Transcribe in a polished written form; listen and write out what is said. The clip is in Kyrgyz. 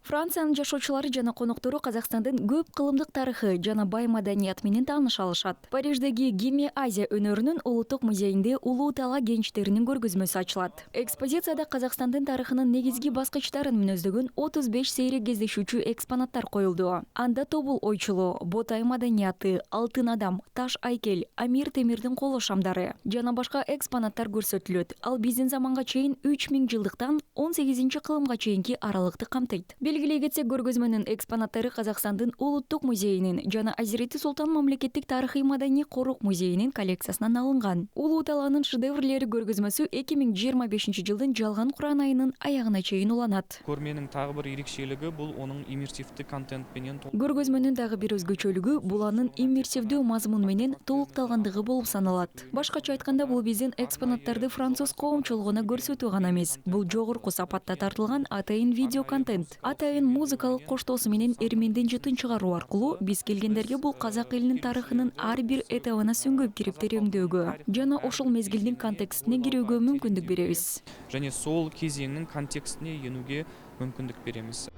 Франциянын жашоочулары жана коноктору Казакстандын көп кылымдык тарыхы жана бай маданият менен тааныша алышат. Париждеги Гиме Азия өнөрүнүн улуттук музейинде Улуу Тала кенчтеринин көргөзмөсү ачылат. Экспозицияда Казакстандын тарыхынын негизги баскычтарын мүнөздөгөн 35 сейрек кездешүүчү экспонаттар коюлду. Анда тобул ойчулуу, ботай маданияты, алтын адам, таш айкел, Амир Темирдин кол шамдары жана башка экспонаттар көрсөтүлөт. Ал биздин заманга чейин 3000 жылдыктан 18-кылымга чейинки аралыкты камтыйт. Белгилей кетсек, көргөзмөнүн экспонаттары Казакстандын улуттук музейинин жана Азирети Султан мамлекеттик тарыхый маданий корук музейинин коллекциясынан алынган. Улуу Таланын шедеврлери көргөзмөсү 2025 жылдын жалган Куран айынын аягына чейин уланат. Көрменин дагы бир эрекчелиги бул онун иммерсивдүү контент менен Көргөзмөнүн дагы бир өзгөчөлүгү бул анын иммерсивдүү мазмун менен толукталгандыгы болуп саналат. Башкача айтканда, бул биздин экспонаттарды француз коомчулугуна көрсөтүү гана эмес, бул жогорку сапатта тартылган атайын видео контент. Атайын музыкалык коштоосу менен эрменден жытын чыгаруу аркылуу биз келгендерге бул казак элинин тарыхынын ар бир этабына сүңгүп кирип тереңдөөгө жана ошол мезгилдин контекстине кирүүгө мүмкүндүк беребиз. Және сол кезеңнин контекстине енүүгө мүмкүндүк беребиз.